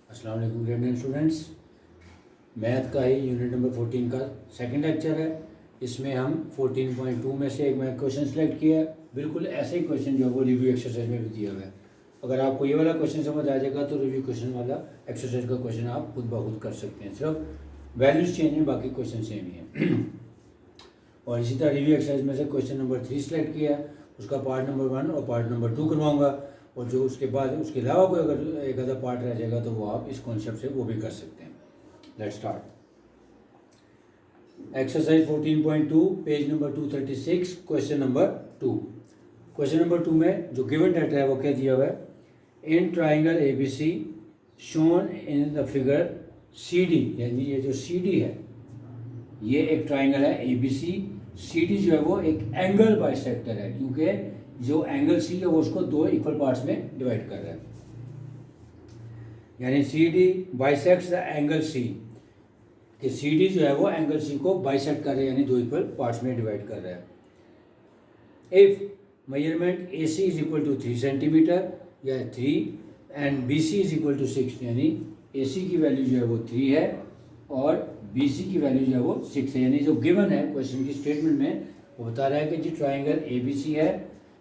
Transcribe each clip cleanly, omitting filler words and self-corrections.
अस्सलाम वालेकुम grade 9 students. Math का ही यूनिट नंबर 14 का सेकंड लेक्चर है। इसमें हम 14.2 में से एक मैथ क्वेश्चन सेलेक्ट किया है। बिल्कुल ऐसे ही क्वेश्चन जो है वो रिव्यू एक्सरसाइज में भी दिया हुआ है। अगर आपको ये वाला क्वेश्चन समझ आ जाएगा तो रिव्यू क्वेश्चन वाला एक्सरसाइज का क्वेश्चन आप खुद ब खुद कर सकते हैं। सिर्फ वैल्यूज चेंज है, बाकी क्वेश्चन सेम ही है। और इसी तरह रिव्यू एक्सरसाइज में से क्वेश्चन नंबर 3 सेलेक्ट किया है, उसका पार्ट नंबर 1 और पार्ट नंबर 2 करवाऊंगा। और जो उसके बाद उसके अलावा कोई अगर एक आधा पार्ट रह जाएगा तो वो आप इस कॉन्सेप्ट से वो भी कर सकते हैं। Let's start. Exercise 14.2 page number 236 question number 2। Question number 2 में जो गिवन डाटा है वो क्या दिया हुआ है, in triangle ABC shown in the figure CD, यानी ये जो CD है ये एक ट्राइंगल है ABC, CD जो है वो एक एंगल बाइसेक्टर है, क्योंकि जो एंगल C है वो उसको दो इक्वल पार्ट्स में डिवाइड कर रहा है। यानी CD bisects the angle C, कि CD जो है वो एंगल C को बाइसेक्ट कर रहा है, यानी दो इक्वल पार्ट्स में डिवाइड कर रहा है। If measurement AC is equal to 3 centimetre या 3 and BC is equal to 6, यानी AC की वैल्यू जो है वो 3 है और BC की वैल्यू जो है वो 6 है। यानी जो गिवन है क्वेश्चन की स्टेटमेंट में वो बता रहा है कि जी ट्राइंगल ABC है,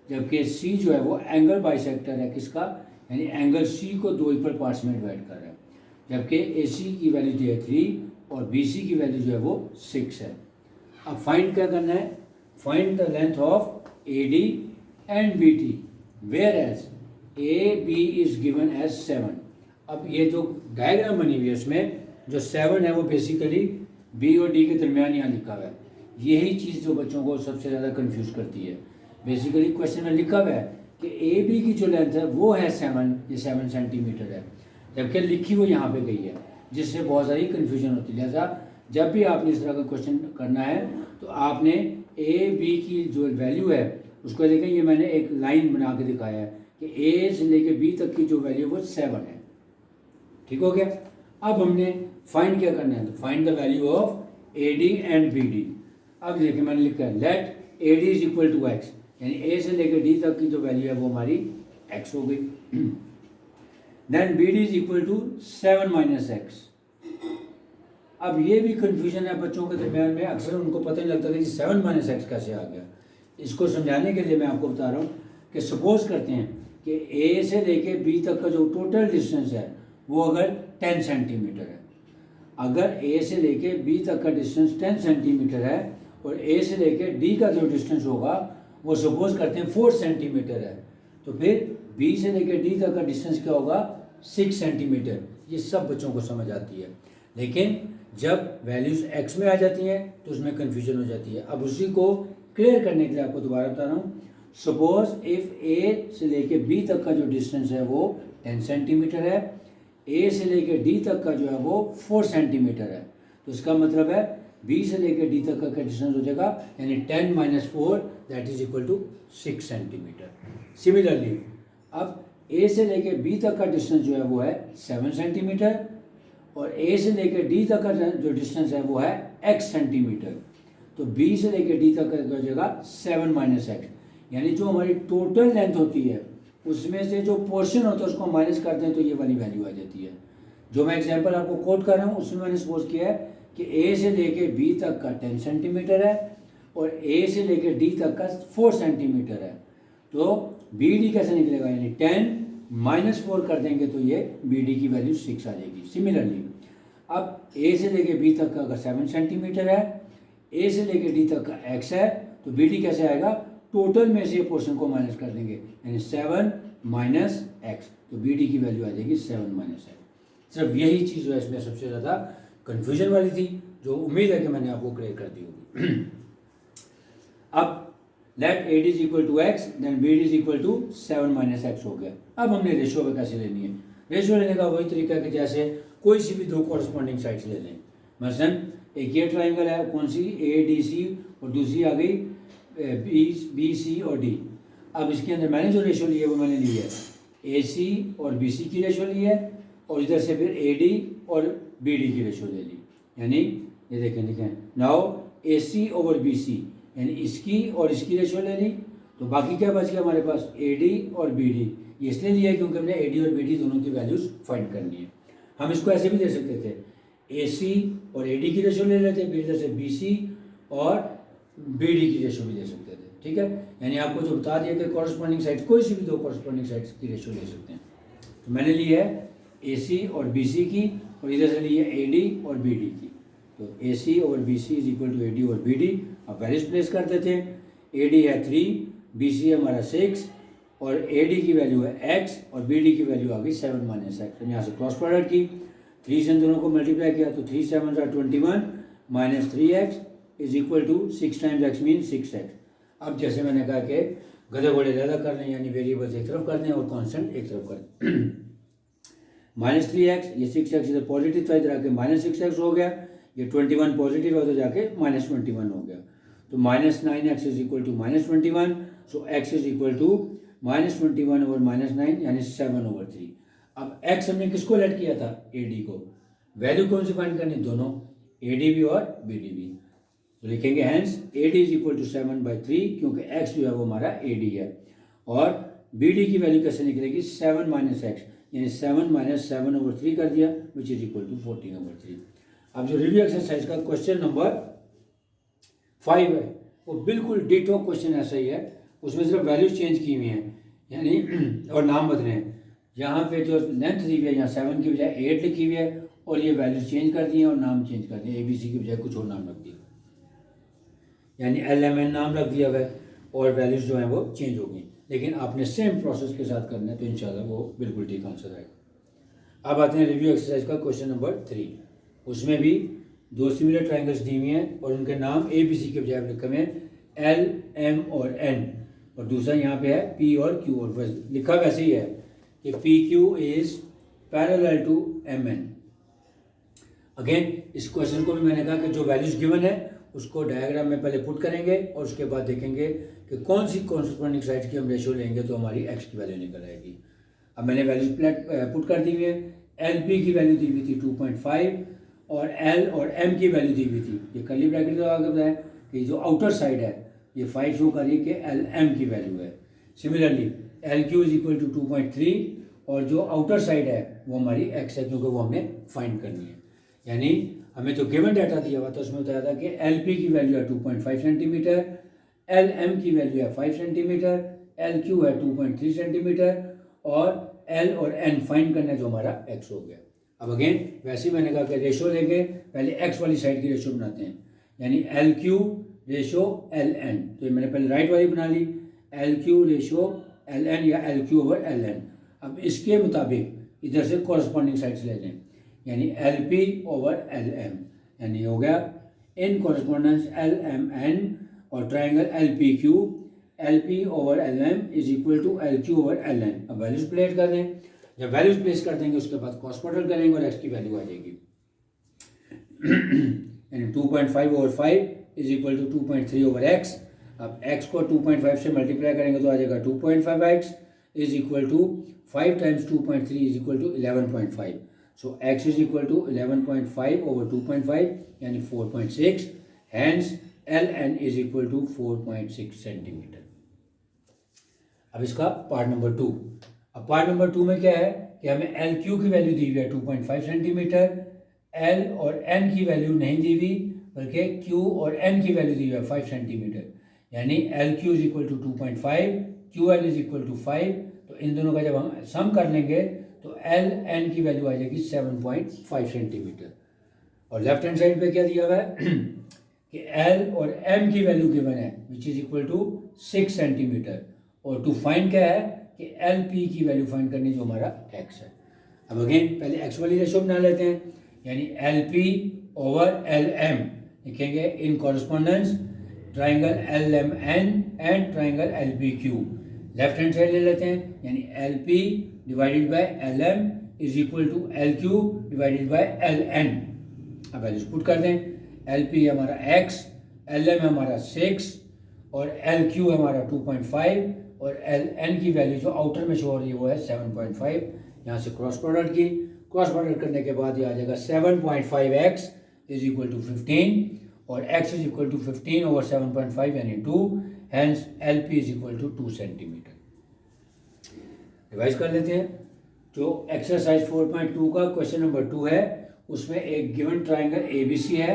जबकि C जो है वो एंगल बाइसेक्टर है किसका, यानी एंगल C को दो इक्वल पार्ट्स में डिवाइड कर रहा है, जबकि AC की वैल्यू जो है 3 और BC की वैल्यू जो है वो 6 है। अब फाइंड क्या करना है, find the length of AD and BT where as AB is given as 7। अब ये जो डायग्राम बनी हुई है उसमें जो 7 है वो बेसिकली B और D के दरमियान यहाँ लिखा हुआ है। यही चीज़ जो बच्चों को सबसे ज़्यादा कंफ्यूज करती है। बेसिकली क्वेश्चन में लिखा हुआ है कि AB की जो लेंथ है वो है 7, ये 7 सेंटीमीटर है, जबकि लिखी वो यहाँ पे गई है, जिससे बहुत सारी कन्फ्यूजन होती है। लिहाजा जब भी आपने इस तरह का क्वेश्चन करना है तो आपने AB की जो वैल्यू है उसको देखें, ये मैंने एक लाइन बना के दिखाया है कि A से लेके B तक की जो वैल्यू वो 7 है। ठीक हो गया। अब हमने फाइंड क्या करना है, तो find the value of AD and BD। अब देखिए मैंने लिखा है let AD is equal to X, यानी A से लेकर D तक की जो वैल्यू है वो हमारी X हो गई। Then BD is equal to 7 minus X। अब ये भी कंफ्यूजन है बच्चों के दरमियान में, अक्सर उनको पता नहीं लगता कि 7 माइनस X कैसे आ गया। इसको समझाने के लिए मैं आपको बता रहा हूँ कि सपोज करते हैं कि A से लेके B तक का जो टोटल डिस्टेंस है वो अगर 10 सेंटीमीटर है, अगर A से लेके B तक का डिस्टेंस 10 सेंटीमीटर है और A से लेके D का जो डिस्टेंस होगा वो सपोज करते हैं 4 सेंटीमीटर है, तो फिर B से लेके D तक का डिस्टेंस क्या होगा 6 सेंटीमीटर। ये सब बच्चों को समझ आती है, लेकिन जब वैल्यूज X में आ जाती हैं तो उसमें कन्फ्यूजन हो जाती है। अब उसी को क्लियर करने के लिए आपको दोबारा बता रहा हूँ। सपोज इफ A से लेके B तक का जो डिस्टेंस है वो 10 सेंटीमीटर है, A से लेके D तक का जो है वो 4 सेंटीमीटर है, तो इसका मतलब है B से लेके D तक का डिस्टेंस हो जाएगा, यानी 10 minus 4 that is equal to 6 centimetre. Similarly अब A से लेके B तक का डिस्टेंस जो है वो है 7 सेंटीमीटर और A से लेके D तक का जो डिस्टेंस है वो है X सेंटीमीटर, तो B से लेके D तक का हो जाएगा 7 माइनस X, यानी जो हमारी टोटल लेंथ होती है उसमें से जो पोर्शन होता है उसको माइनस करते हैं तो ये वाली वैल्यू आ जाती है। जो मैं एग्जांपल आपको कोट कर रहा हूँ उसमें मैंने सपोज किया है कि A से लेके B तक का 10 सेंटीमीटर है और A से लेके D तक का 4 सेंटीमीटर है, तो BD कैसे निकलेगा, यानी 10 माइनस 4 कर देंगे तो ये BD की वैल्यू 6 आ जाएगी। सिमिलरली अब A से लेके B तक का अगर 7 सेंटीमीटर है, A से लेके D तक का X है, तो BD कैसे आएगा, टोटल में से पोर्शन को माइनस कर देंगे, यानी 7 माइनस X, तो BD की वैल्यू आ जाएगी 7 माइनस X। सिर्फ यही चीज़ जो है इसमें सबसे ज़्यादा कन्फ्यूजन वाली थी, जो उम्मीद है कि मैंने आपको क्लियर कर दी होगी। अब let AD is equal to X then BD is equal to 7 minus X हो गया। अब हमने रेशो में कैसे लेनी है, रेशो लेने का वही तरीका है कि जैसे कोई सी भी दो कॉरस्पॉन्डिंग साइड्स ले लें। मसलन एक ये ट्राइंगल है, कौन सी ADC और दूसरी आ गई BC और D। अब इसके अंदर मैंने जो रेशो ली है वो मैंने ली है AC और BC की रेशो ली है और इधर से फिर AD और BD की रेशो ले ली, यानी ये देखें नाउ AC ओवर BC, यानी इसकी और इसकी रेशो ले ली, तो बाकी क्या बच गया हमारे पास AD और BD। ये इसलिए लिया है क्योंकि हमने AD और BD दोनों की वैल्यूज फाइंड करनी है। हम इसको ऐसे भी दे सकते थे, AC और AD की रेशो ले लेते, फिर इधर से BC और BD की रेशो भी दे सकते थे, ठीक है। यानी आपको जो बता दिया कि कॉरस्पॉन्डिंग साइड्स, कोई सी भी दो कॉरस्पॉन्डिंग साइड्स की रेशो ले सकते हैं। तो मैंने ली है AC और BC की, और इधर से ली है AD और BD की। तो AC और BC is equal to AD और BD। अब वैल्यूज प्लेस करते थे। AD है 3, BC है हमारा 6, और AD की वैल्यू है x और BD की वैल्यू आ गई 7 माइनस एक्स। यहाँ से क्रॉस प्रोडक्ट की, 3 से इन दोनों को मल्टीप्लाई किया तो 3 7 21 minus 3x is equal to 6 times x mean 6x। अब जैसे मैंने कहा कि गधे घोड़े अलग कर लें, यानी वेरिएबल्स एक तरफ कर दें और कांस्टेंट एक तरफ कर दें। माइनस 3x, ये 6x इधर पॉजिटिव था, इधर आके माइनस 6x हो गया, ये 21 पॉजिटिव है उधर जाके माइनस 21 हो गया। तो minus 9x is equal to minus 21, so x is equal to minus 21 over minus 9 यानी 7/3। अब x हमने किसको लेट किया था, AD को। वैल्यू कौन सी फाइंड करनी, दोनों AD भी और BD भी। तो लिखेंगे hence AD is equal to 7/3, क्योंकि x जो है वो हमारा AD है, और BD की वैल्यू कैसे निकलेगी, 7 माइनस एक्स, यानी 7 माइनस 7/3 कर दिया, विच इज इक्वल टू 14/3। अब जो रिव्यू एक्सरसाइज का क्वेश्चन नंबर 5 है, वो बिल्कुल डिटो क्वेश्चन ऐसा ही है, उसमें सिर्फ वैल्यूज चेंज की हुई हैं, यानी और नाम बदले हैं। यहाँ पे जो लेंथ दी हुई है, यहाँ 7 की बजाय 8 लिखी हुई है, और ये वैल्यूज चेंज कर दी हैं और नाम चेंज कर दिए, ABC की बजाय कुछ और नाम रख दिया, यानी LMN नाम रख दिया हुआ है, और वैल्यूज जो हैं वो चेंज हो गई। लेकिन आपने सेम प्रोसेस के साथ करना है, तो इंशाल्लाह वो बिल्कुल ठीक आंसर आएगा। अब आते हैं रिव्यू एक्सरसाइज का क्वेश्चन नंबर 3। उसमें भी दो सिमिलर ट्राइंगल्स दी हुई हैं, और उनके नाम ABC के बजाय लिखे हुए हैं L, M और N, और दूसरा यहाँ पे है P और Q, और बस लिखा वैसे ही है कि PQ is parallel to MN। Again इस क्वेश्चन को भी मैंने कहा कि जो वैल्यूज गिवन है उसको डायग्राम में पहले पुट करेंगे, और उसके बाद देखेंगे कि कौन सी कॉरस्पॉन्डिंग साइड्स की हम रेशियो लेंगे तो हमारी x की वैल्यू निकल आएगी। अब मैंने वैल्यूज पुट कर दी हुई है। LP की वैल्यू दी हुई थी 2.5, और L और M की वैल्यू दी हुई थी, ये कर्ली ब्रैकेट का आगे बताया कि जो आउटर साइड है ये 5 शो कर रही है कि LM की वैल्यू है। Similarly LQ is equal to 2.3, और जो आउटर साइड है वो हमारी x है, क्योंकि वो हमने फाइंड करनी है। यानी हमें जो गिवन डाटा दिया हुआ था उसमें बताया था कि LP की वैल्यू है 2.5 सेंटीमीटर, LM की वैल्यू है 5 सेंटीमीटर, LQ है 2.3 सेंटीमीटर, और L और N फाइंड करना है जो हमारा x हो गया। अब अगेन वैसे ही मैंने कहा कि रेशो लेंगे, पहले x वाली साइड की रेशो बनाते हैं, यानी LQ रेशो LN। तो मैंने पहले राइट वाली बना ली, LQ रेशो LN या LQ ओवर LN। अब इसके मुताबिक इधर से कॉरस्पॉन्डिंग साइड्स ले लें, यानी LP ओवर LM, यानी हो गया इन कॉरस्पॉन्डेंस LMN और triangle LPQ, LP over LM is equal to LQ over LN। अब वैल्यूज प्लेस कर दें, जब वैल्यूज प्लेस कर देंगे उसके बाद क्रॉस प्रोडक्ट करेंगे और x की वैल्यू आ जाएगी, यानी 2.5 over 5 is equal to 2.3 over x। अब x को 2.5 से मल्टीप्लाई करेंगे तो आ जाएगा 2.5x is equal to 5 times 2.3 is equal to 11.5। So x is equal to 11.5 over 2.5 यानी 4.6, hence LN is equal to 4.6 centimetre. अब इसका पार्ट नंबर 2। अब पार्ट नंबर 2 में क्या है कि हमें LQ की वैल्यू दी हुई है 2.5 सेंटीमीटर, L और N की वैल्यू नहीं दी हुई, बल्कि Q और N की वैल्यू दी हुई है 5 सेंटीमीटर, यानी LQ is equal to 2.5, QL is equal to 5। तो इन दोनों का जब हम सम कर लेंगे तो LN की वैल्यू आ जाएगी 7.5 सेंटीमीटर। और लेफ्ट हैंड साइड पे क्या दिया हुआ है कि L और M की वैल्यू गिवन है which is equal to 6 centimetre, और टू फाइंड क्या है कि LP की वैल्यू फाइंड करनी जो हमारा x है। अब अगेन पहले x वाली रेशो बना लेते हैं, यानी LP ओवर LM लिखेंगे in correspondence triangle LMN and triangle LPQ। Left hand side ले लेते हैं, यानी LP divided by LM is equal to LQ divided by LN। अब वैल्यूज पुट कर दें, LP हमारा x, LM हमारा 6 और LQ हमारा 2.5, और LN की वैल्यू जो आउटर में शो हो रही है वो है 7.5। यहाँ से क्रॉस प्रोडक्ट की, क्रॉस प्रोडक्ट करने के बाद ये आ जाएगा 7.5x इज इक्वल टू 15, और x is equal to 15 over 7.5 यानी 2, hence LP is equal to 2 centimetre. Revise कर लेते हैं, जो एक्सरसाइज 4.2 का क्वेश्चन नंबर 2 है, उसमें एक गिवन ट्राइंगल ABC है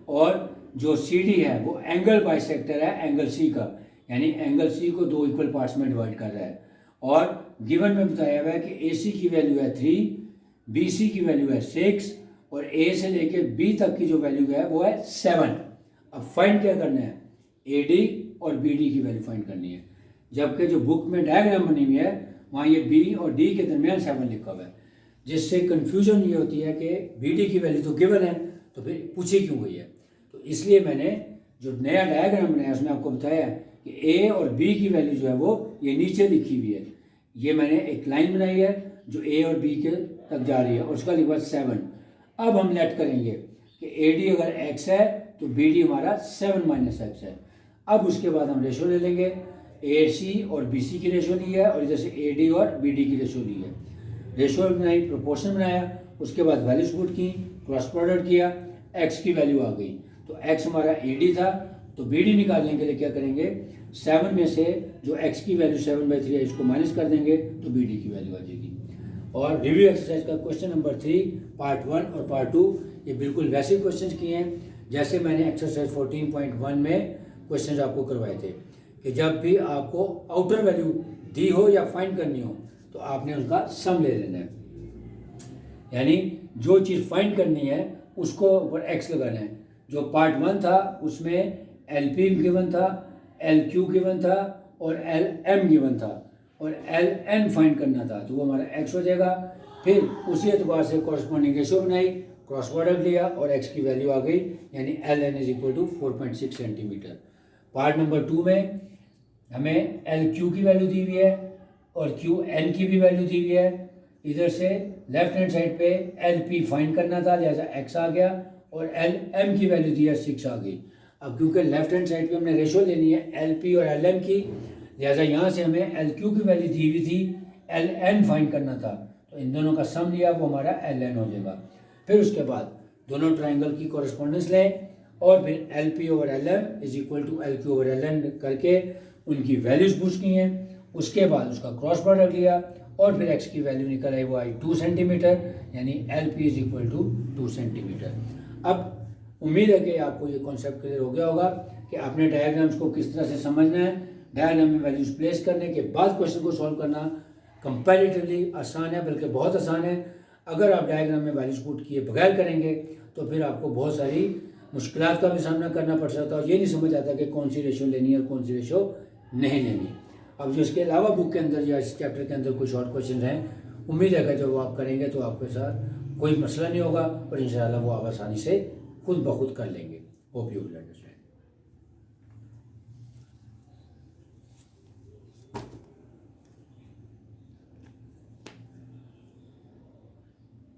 और जो CD है वो एंगल बाइसेक्टर है एंगल C का, यानी एंगल C को दो इक्वल पार्ट्स में डिवाइड कर रहा है। और गिवन में बताया हुआ है कि AC की वैल्यू है 3, BC की वैल्यू है 6 और A से लेकर B तक की जो वैल्यू है वो है 7। अब फाइंड क्या करना है, AD और BD की वैल्यू फाइंड करनी है, जबकि जो बुक में डायग्राम बनी हुई है वहाँ ये B और D के दरमियान 7 लिखा हुआ है, जिससे कन्फ्यूजन ये होती है कि BD की वैल्यू तो गिवन है तो फिर पूछी क्यों गई है। तो इसलिए मैंने जो नया डायग्राम बनाया उसमें आपको बताया कि A और B की वैल्यू जो है वो ये नीचे लिखी हुई है। ये मैंने एक लाइन बनाई है जो A और B के तक जा रही है और उसका लिखा 7। अब हम लेट करेंगे कि AD अगर x है तो BD हमारा 7 - x है। अब उसके बाद हम रेशो ले लेंगे, AC और BC की रेशो ली है और इधर से AD और BD की रेशो ली है। रेशो बनाई, प्रोपोर्शन बनाया, उसके बाद वैल्यूज पुट की, क्रॉस प्रोडक्ट किया, x की वैल्यू आ गई। तो x हमारा AD था, तो BD निकालने के लिए क्या करेंगे, 7 में से जो x की वैल्यू 7/3 है इसको माइनस कर देंगे तो BD की वैल्यू आ जाएगी। और रिव्यू एक्सरसाइज का क्वेश्चन नंबर 3 पार्ट 1 और पार्ट 2 ये बिल्कुल वैसे क्वेश्चन किए हैं जैसे मैंने एक्सरसाइज 14.1 में क्वेश्चन आपको करवाए थे कि जब भी आपको आउटर वैल्यू दी हो या फाइंड करनी हो तो आपने उनका सम ले लेना है, यानी जो चीज़ फाइंड करनी है उसको ऊपर x लगाना है। जो पार्ट 1 था उसमें LP गिवन था, LQ गिवन था और LM गिवन था और LN फाइंड करना था, तो वो हमारा x हो जाएगा। फिर उसी एतबार से कॉरस्पॉन्डिंग रेशो बनाई, क्रॉस प्रोडक्ट लिया और x की वैल्यू आ गई, यानी LN = 4.6 सेंटीमीटर। पार्ट नंबर 2 में हमें LQ की वैल्यू दी हुई है और QN की भी वैल्यू दी हुई है। इधर से लेफ्ट हैंड साइड पे LP फाइंड करना था, लिहाजा x आ गया और LM की वैल्यू दी है 6 आ गई। अब क्योंकि लेफ्ट हैंड साइड पे हमने रेशो लेनी है LP और LM की, लिहाजा यहाँ से हमें LQ की वैल्यू दी हुई थी, LN फाइंड करना था, तो इन दोनों का सम लिया वो हमारा LN हो जाएगा। फिर उसके बाद दोनों ट्राइंगल की कॉरेस्पॉन्डेंस लें और फिर LP over LM = LQ over LN करके उनकी वैल्यूज पूछ की हैं। उसके बाद उसका क्रॉस प्रोडक्ट लिया और फिर x की वैल्यू निकल आई, वो आई 2 सेंटीमीटर, यानी LP = 2 सेंटीमीटर। अब उम्मीद है कि आपको ये कॉन्सेप्ट क्लियर हो गया होगा कि आपने डायग्राम्स को किस तरह से समझना है। डायग्राम में वैल्यूज प्लेस करने के बाद क्वेश्चन को सॉल्व करना कंपैरेटिवली आसान है, बल्कि बहुत आसान है। अगर आप डायग्राम में वैल्यूज पुट किए बगैर करेंगे तो फिर आपको बहुत सारी मुश्किलात का भी सामना करना पड़ सकता है और ये नहीं समझ आता कि कौन सी रेशो लेनी है और कौन सी रेशो नहीं लेनी। अब जो इसके अलावा बुक के अंदर या इस चैप्टर के अंदर कुछ और क्वेश्चन हैं, उम्मीद है कि जब वो आप करेंगे तो आपके साथ कोई मसला नहीं होगा और इंशाल्लाह वो आप आसानी से खुद ब खुद कर लेंगे। Hope you will understand.